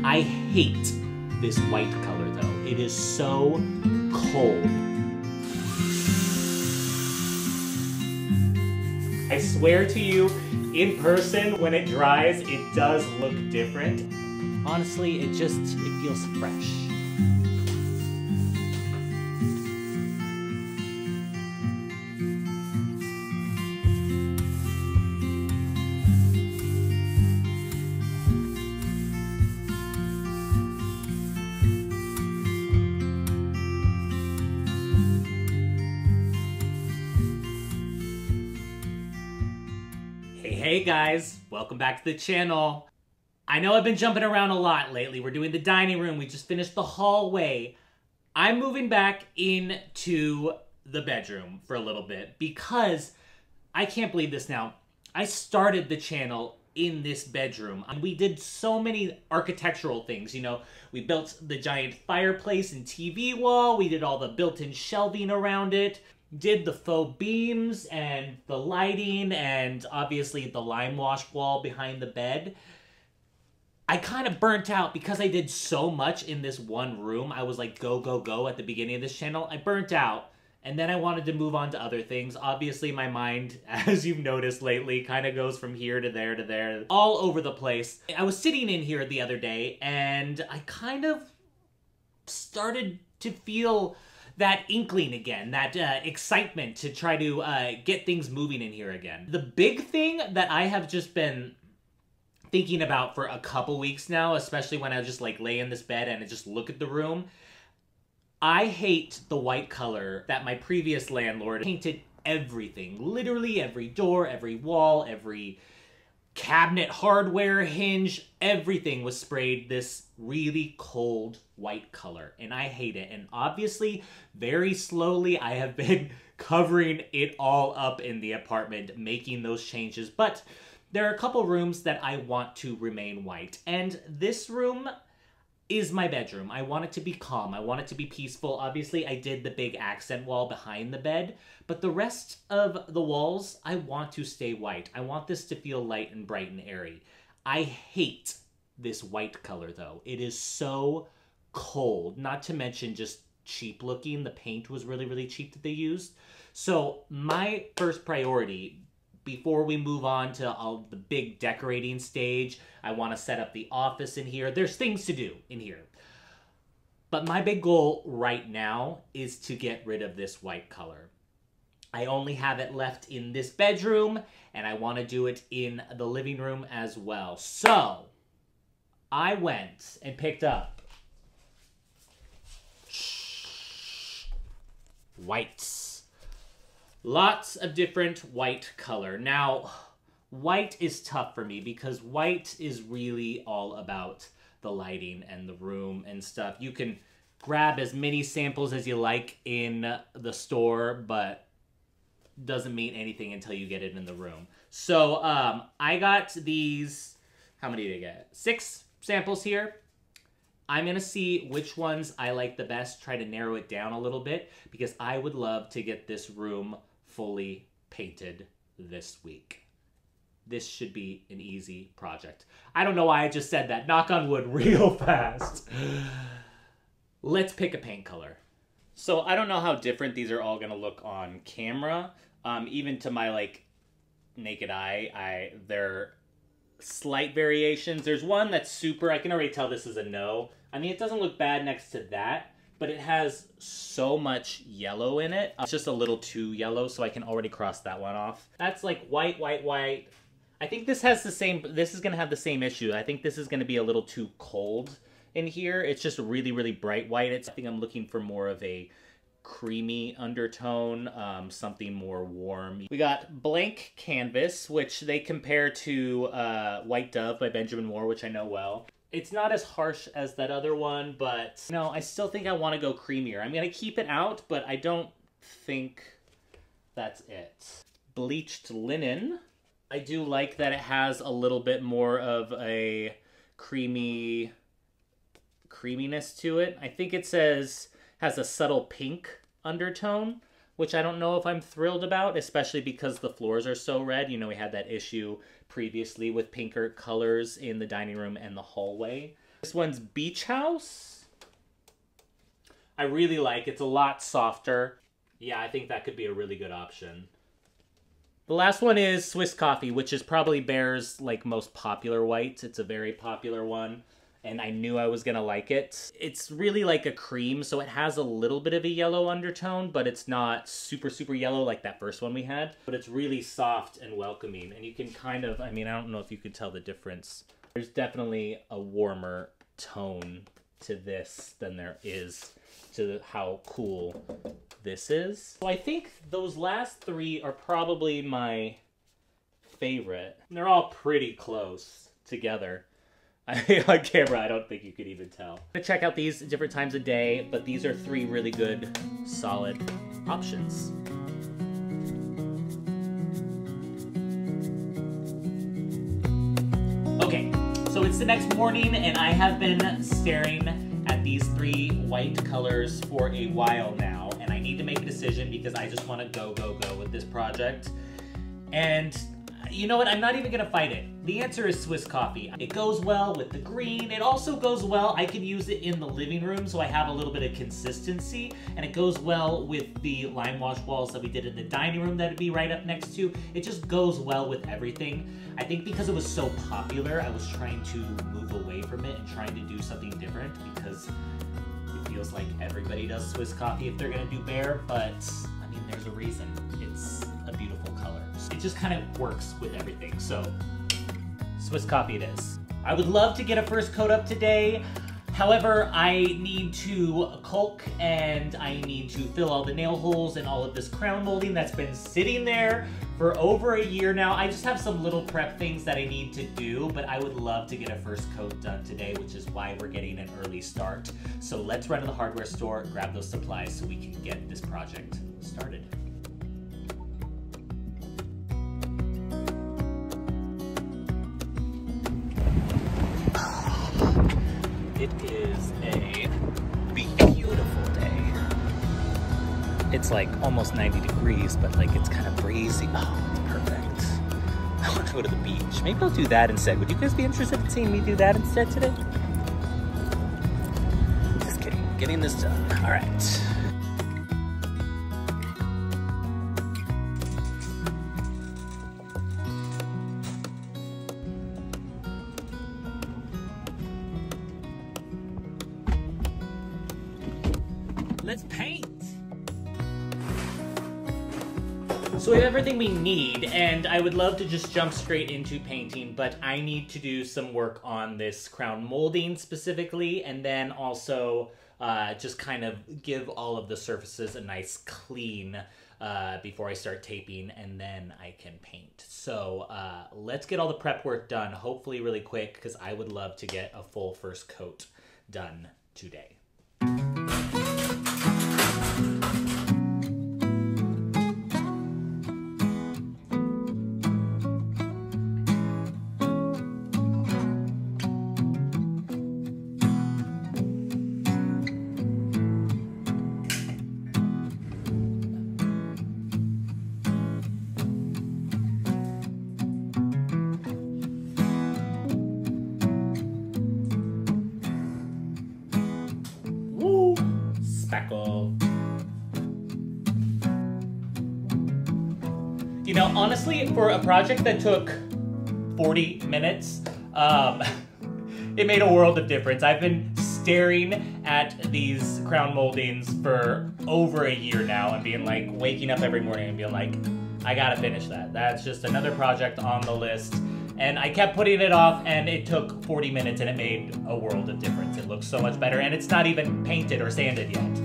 I hate this white color though. It is so cold. I swear to you, in person, when it dries, it does look different. Honestly, it feels fresh. Hey guys, welcome back to the channel. I know I've been jumping around a lot lately. We're doing the dining room, we just finished the hallway. I'm moving back into the bedroom for a little bit because I can't believe this now. I started the channel in this bedroom. We did so many architectural things, you know. We built the giant fireplace and TV wall, we did all the built-in shelving around it, did the faux beams and the lighting and obviously the lime wash wall behind the bed. I kind of burnt out because I did so much in this one room. I was like, go, go, go at the beginning of this channel. I burnt out and then I wanted to move on to other things. Obviously my mind, as you've noticed lately, kind of goes from here to there, all over the place. I was sitting in here the other day and I kind of started to feel that inkling again, that excitement to try to get things moving in here again. The big thing that I have just been thinking about for a couple weeks now, especially when I just like lay in this bed and I just look at the room, I hate the white color that my previous landlord painted everything. Literally every door, every wall, every cabinet hardware hinge, everything was sprayed this really cold white color, and I hate it. And obviously, very slowly, I have been covering it all up in the apartment, making those changes, but there are a couple rooms that I want to remain white, and this room is my bedroom. I want it to be calm. I want it to be peaceful. Obviously, I did the big accent wall behind the bed, but the rest of the walls, I want to stay white. I want this to feel light and bright and airy. I hate this white color, though. It is so cold, not to mention just cheap looking. The paint was really, really cheap that they used. So my first priority, before we move on to all the big decorating stage, I want to set up the office in here. There's things to do in here. But my big goal right now is to get rid of this white color. I only have it left in this bedroom, and I want to do it in the living room as well. So I went and picked up whites. Lots of different white color. Now, white is tough for me because white is really all about the lighting and the room and stuff. You can grab as many samples as you like in the store, but doesn't mean anything until you get it in the room. So I got these, how many did I get? 6 samples here. I'm going to see which ones I like the best, try to narrow it down a little bit, because I would love to get this room fully painted this week. This should be an easy project. I don't know why I just said that. Knock on wood real fast. Let's pick a paint color. So I don't know how different these are all going to look on camera. Even to my like naked eye, they're slight variations. There's one that's super, I can already tell this is a no. I mean, it doesn't look bad next to that, but it has so much yellow in it. It's just a little too yellow, so I can already cross that one off. That's like white, white, white. I think this has the same, this is gonna have the same issue. I think this is gonna be a little too cold in here. It's just really, really bright white. I think I'm looking for more of a creamy undertone, something more warm. We got Blank Canvas, which they compare to White Dove by Benjamin Moore, which I know well. It's not as harsh as that other one, but no, I still think I want to go creamier. I'm going to keep it out, but I don't think that's it. Bleached Linen. I do like that it has a little bit more of a creaminess to it. I think it says has a subtle pink undertone, which I don't know if I'm thrilled about, especially because the floors are so red. You know, we had that issue previously with pinker colors in the dining room and the hallway. This one's Beach House. I really like it. It's a lot softer. Yeah, I think that could be a really good option. The last one is Swiss Coffee, which is probably Bear's like most popular white. It's a very popular one, and I knew I was gonna like it. It's really like a cream, so it has a little bit of a yellow undertone, but it's not super, super yellow like that first one we had. But it's really soft and welcoming, and you can kind of, I mean, I don't know if you could tell the difference. There's definitely a warmer tone to this than there is to how cool this is. So I think those last three are probably my favorite. They're all pretty close together. On camera, I don't think you could even tell. I'm gonna check out these at different times of day, but these are three really good, solid options. Okay, so it's the next morning, and I have been staring at these three white colors for a while now, and I need to make a decision because I just want to go with this project. And you know what? I'm not even gonna fight it. The answer is Swiss Coffee. It goes well with the green. It also goes well, I can use it in the living room so I have a little bit of consistency, and it goes well with the lime wash walls that we did in the dining room that it'd be right up next to. It just goes well with everything. I think because it was so popular, I was trying to move away from it and trying to do something different because it feels like everybody does Swiss Coffee if they're gonna do Bear, but I mean, there's a reason. It's a beautiful color. It just kind of works with everything, so Swiss Coffee it is. I would love to get a first coat up today. However, I need to caulk and I need to fill all the nail holes and all of this crown molding that's been sitting there for over a year now. I just have some little prep things that I need to do, but I would love to get a first coat done today, which is why we're getting an early start. So let's run to the hardware store, grab those supplies so we can get this project started. It is a beautiful day. It's like almost 90 degrees, but like it's kind of breezy. Oh, it's perfect. I want to go to the beach. Maybe I'll do that instead. Would you guys be interested in seeing me do that instead today? Just kidding. Getting this done. All right. Let's paint! So we have everything we need, and I would love to just jump straight into painting, but I need to do some work on this crown molding specifically, and then also just kind of give all of the surfaces a nice clean before I start taping, and then I can paint. So let's get all the prep work done, hopefully really quick, because I would love to get a full first coat done today. You know, honestly, for a project that took 40 minutes, it made a world of difference. I've been staring at these crown moldings for over a year now and being like, waking up every morning and being like, I gotta finish that. That's just another project on the list. And I kept putting it off, and it took 40 minutes, and it made a world of difference. It looks so much better, and it's not even painted or sanded yet.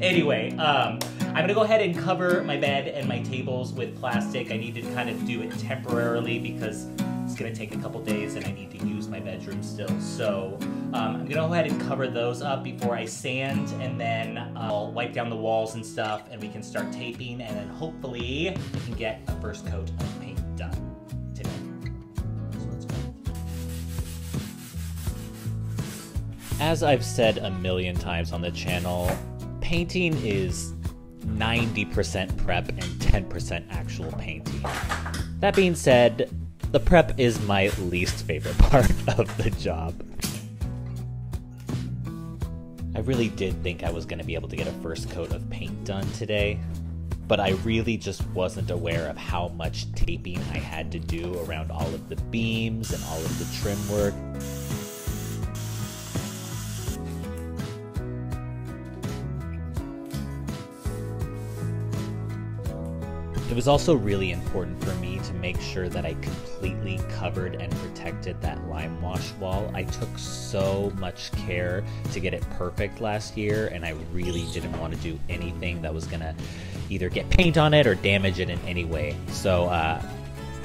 Anyway, I'm gonna go ahead and cover my bed and my tables with plastic. I need to kind of do it temporarily because it's gonna take a couple days and I need to use my bedroom still. So I'm gonna go ahead and cover those up before I sand, and then I'll wipe down the walls and stuff, and we can start taping, and then hopefully we can get a first coat of paint done today. So let's go. As I've said a million times on the channel, painting is 90% prep and 10% actual painting. That being said, the prep is my least favorite part of the job. I really did think I was going to be able to get a first coat of paint done today, but I really just wasn't aware of how much taping I had to do around all of the beams and all of the trim work. It was also really important for me to make sure that I completely covered and protected that lime wash wall. I took so much care to get it perfect last year, and I really didn't want to do anything that was gonna either get paint on it or damage it in any way. So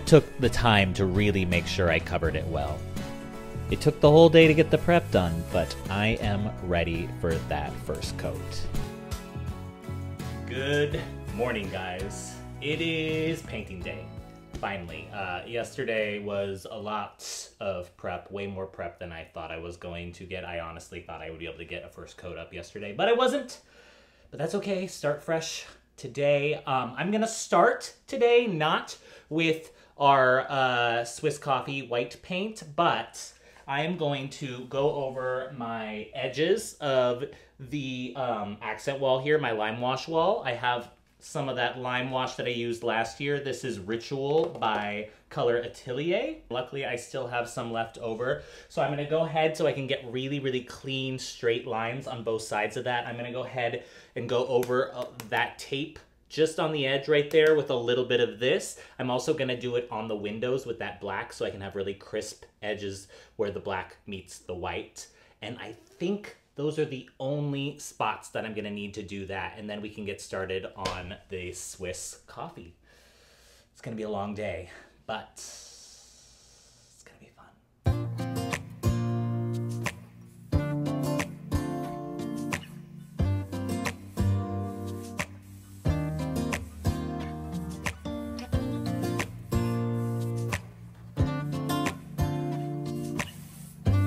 took the time to really make sure I covered it well. It took the whole day to get the prep done, but I am ready for that first coat. Good morning, guys. It is painting day, finally. Yesterday was a lot of prep, way more prep than I thought I was going to get. I honestly thought I would be able to get a first coat up yesterday, but I wasn't. But that's okay, start fresh today. I'm gonna start today not with our Swiss Coffee white paint, but I am going to go over my edges of the accent wall here, my lime wash wall. I have some of that lime wash that I used last year. This is Ritual by Color Atelier. Luckily, I still have some left over. So I'm gonna go ahead so I can get really, really clean, straight lines on both sides of that. I'm gonna go ahead and go over that tape just on the edge right there with a little bit of this. I'm also gonna do it on the windows with that black so I can have really crisp edges where the black meets the white. And I think those are the only spots that I'm gonna need to do that, and then we can get started on the Swiss coffee. It's gonna be a long day, but it's gonna be fun.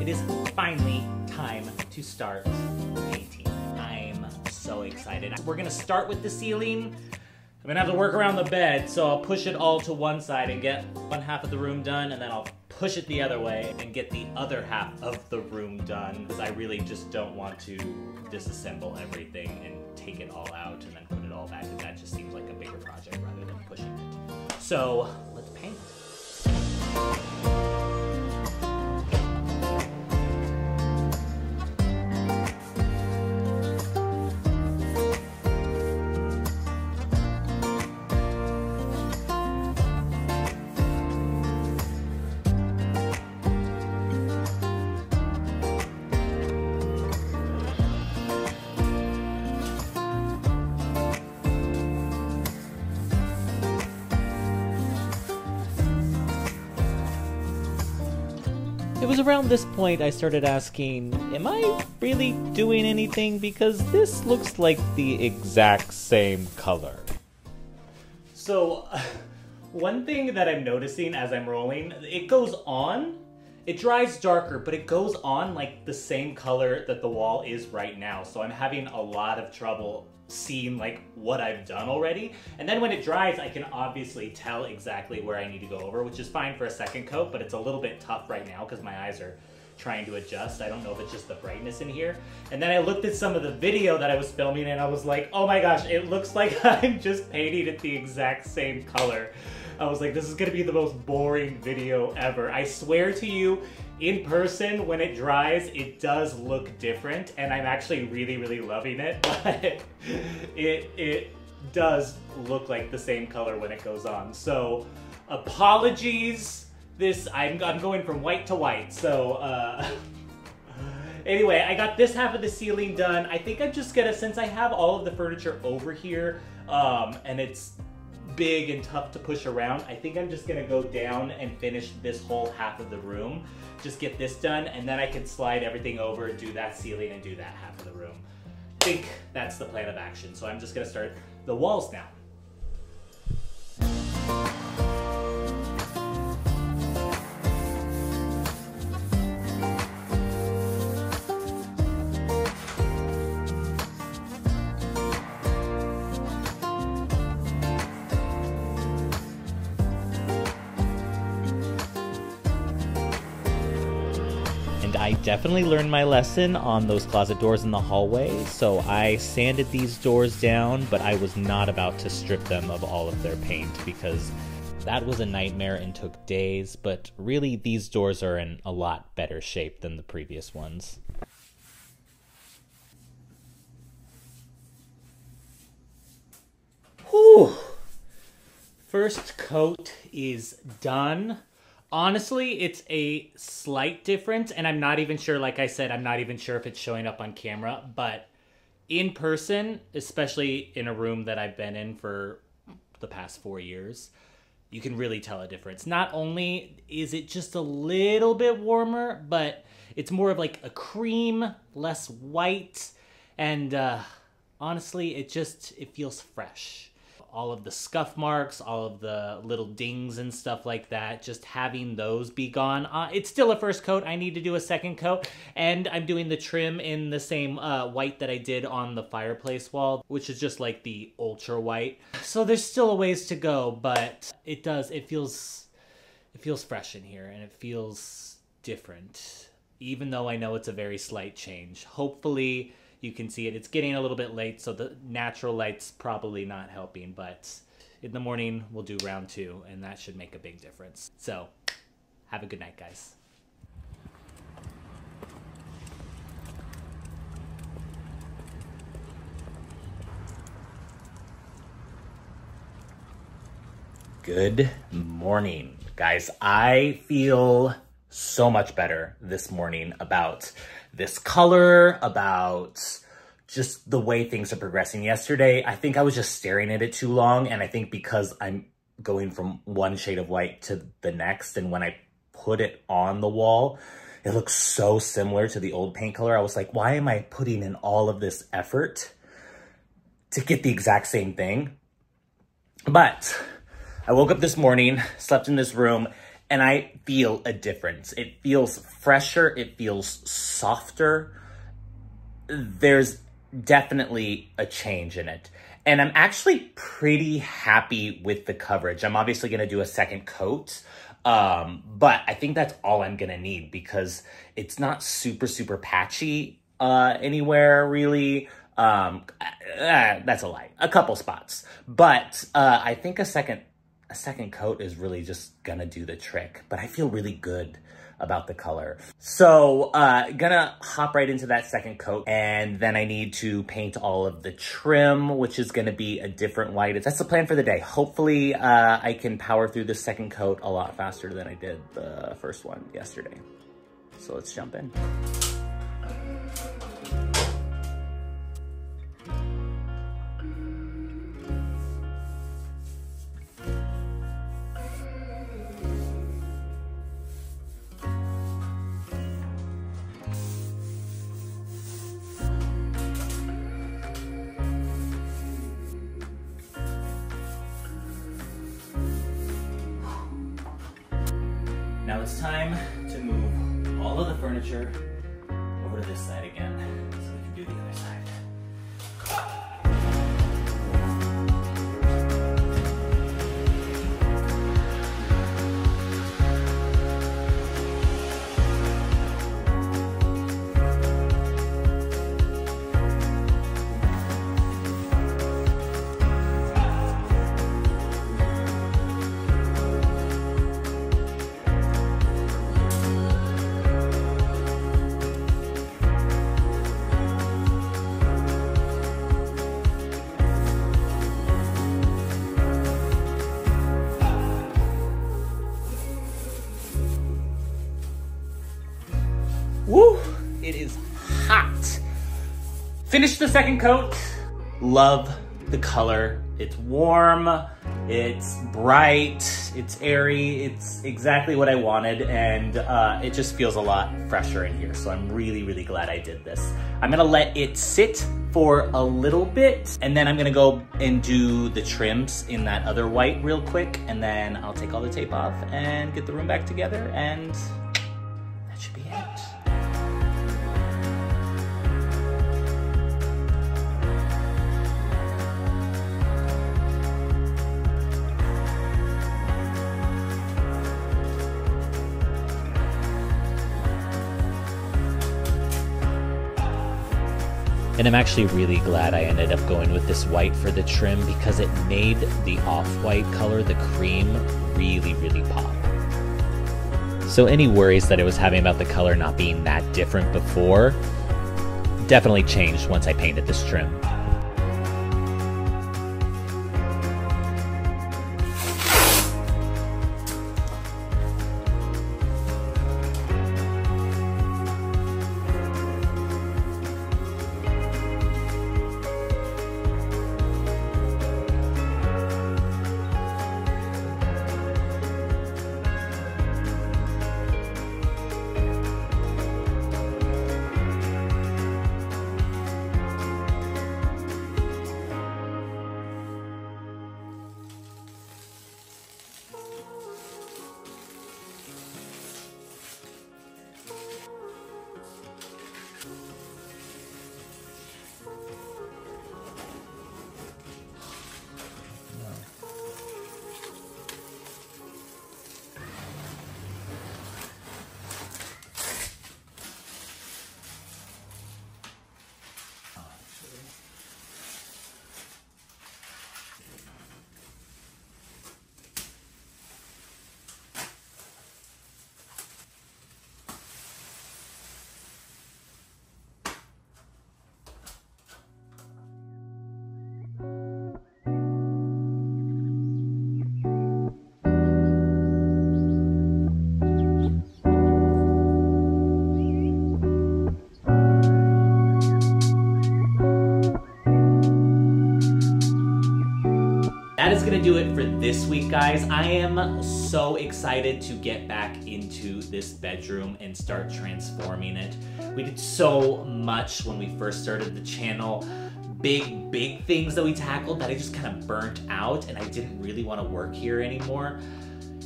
It is finally time to start painting. I'm so excited. We're gonna start with the ceiling. I'm gonna have to work around the bed, so I'll push it all to one side and get one half of the room done, and then I'll push it the other way and get the other half of the room done, because I really just don't want to disassemble everything and take it all out and then put it all back, because that just seems like a bigger project rather than pushing it. So let's paint. It was around this point I started asking, am I really doing anything? Because this looks like the exact same color. So, one thing that I'm noticing as I'm rolling, it goes on, it dries darker, but it goes on like the same color that the wall is right now. So I'm having a lot of trouble seeing like what I've done already. And then when it dries, I can obviously tell exactly where I need to go over, which is fine for a second coat, but it's a little bit tough right now because my eyes are trying to adjust. I don't know if it's just the brightness in here. And then I looked at some of the video that I was filming and I was like, oh my gosh, it looks like I'm just painting it the exact same color. I was like, this is gonna be the most boring video ever. I swear to you, in person, when it dries, it does look different, and I'm actually really, really loving it, but it does look like the same color when it goes on. So, apologies. I'm going from white to white, so, anyway, I got this half of the ceiling done. I think I'm just gonna, since I have all of the furniture over here, and it's big and tough to push around, I think I'm just gonna go down and finish this whole half of the room. Just get this done, and then I can slide everything over, do that ceiling, and do that half of the room. I think that's the plan of action. So I'm just gonna start the walls now. I definitely learned my lesson on those closet doors in the hallway, so I sanded these doors down, but I was not about to strip them of all of their paint because that was a nightmare and took days, but really these doors are in a lot better shape than the previous ones. Whew. First coat is done. Honestly, it's a slight difference, and I'm not even sure, like I said, I'm not even sure if it's showing up on camera, but in person, especially in a room that I've been in for the past 4 years, you can really tell a difference. Not only is it just a little bit warmer, but it's more of like a cream, less white, and honestly, it feels fresh. All of the scuff marks, all of the little dings and stuff like that, just having those be gone. It's still a first coat. I need to do a second coat, and I'm doing the trim in the same white that I did on the fireplace wall, which is just like the ultra white. So there's still a ways to go, but it feels fresh in here, and it feels different, even though I know it's a very slight change. Hopefully you can see it. It's getting a little bit late, so the natural light's probably not helping, but in the morning we'll do round 2, and that should make a big difference. So, have a good night, guys. Good morning, guys. I feel so much better this morning about this color, about just the way things are progressing. Yesterday, I think I was just staring at it too long, and I think because I'm going from one shade of white to the next, and when I put it on the wall, it looks so similar to the old paint color. I was like, why am I putting in all of this effort to get the exact same thing? But I woke up this morning, slept in this room, and I feel a difference. It feels fresher, it feels softer. There's definitely a change in it. And I'm actually pretty happy with the coverage. I'm obviously gonna do a second coat, but I think that's all I'm gonna need because it's not super, super patchy anywhere really. That's a lie, a couple spots. But I think a second coat is really just gonna do the trick, but I feel really good about the color. So gonna hop right into that second coat, and then I need to paint all of the trim, which is gonna be a different white. That's the plan for the day. Hopefully I can power through the second coat a lot faster than I did the first one yesterday. So let's jump in. Now it's time to move all of the furniture over to this side again, so we can do the other side. Woo! It is hot. Finished the second coat. Love the color. It's warm, it's bright, it's airy, it's exactly what I wanted, and it just feels a lot fresher in here, so I'm really, really glad I did this. I'm gonna let it sit for a little bit, and then I'm gonna go and do the trims in that other white real quick, and then I'll take all the tape off and get the room back together, and that should be it. And I'm actually really glad I ended up going with this white for the trim because it made the off-white color, the cream, really, really pop. So any worries that I was having about the color not being that different before definitely changed once I painted this trim. That is gonna do it for this week, guys. I am so excited to get back into this bedroom and start transforming it. We did so much when we first started the channel. Big things that we tackled that I just kind of burnt out and I didn't really want to work here anymore.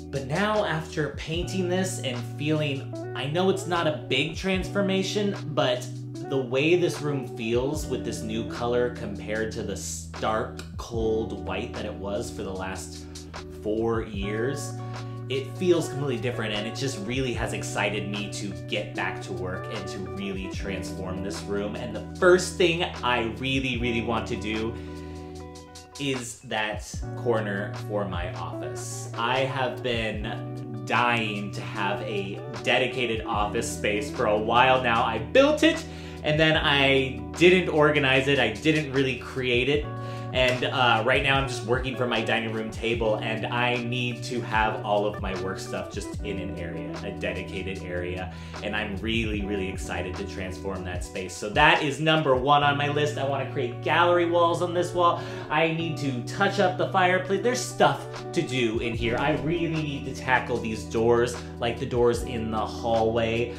But now after painting this and feeling, I know it's not a big transformation, but the way this room feels with this new color compared to the stark, cold white that it was for the last 4 years, it feels completely different, and it just really has excited me to get back to work and to really transform this room. And the first thing I really want to do is that corner for my office. I have been dying to have a dedicated office space for a while now. I built it, and then I didn't organize it. I didn't really create it. And right now I'm just working from my dining room table, and I need to have all of my work stuff just in an area, a dedicated area. And I'm really excited to transform that space. So that is number 1 on my list. I want to create gallery walls on this wall. I need to touch up the fireplace. There's stuff to do in here. I really need to tackle these doors, like the doors in the hallway.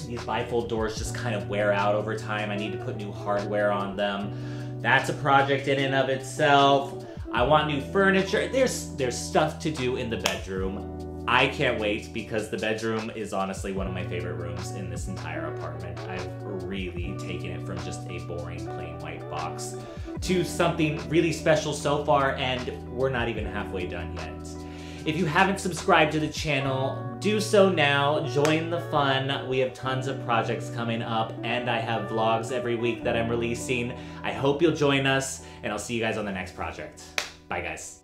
These bifold doors just kind of wear out over time. I need to put new hardware on them. That's a project in and of itself. I want new furniture. There's stuff to do in the bedroom. I can't wait because the bedroom is honestly one of my favorite rooms in this entire apartment. I've really taken it from just a boring plain white box to something really special so far, and we're not even halfway done yet. If you haven't subscribed to the channel, do so now. Join the fun. We have tons of projects coming up, and I have vlogs every week that I'm releasing. I hope you'll join us, and I'll see you guys on the next project. Bye, guys.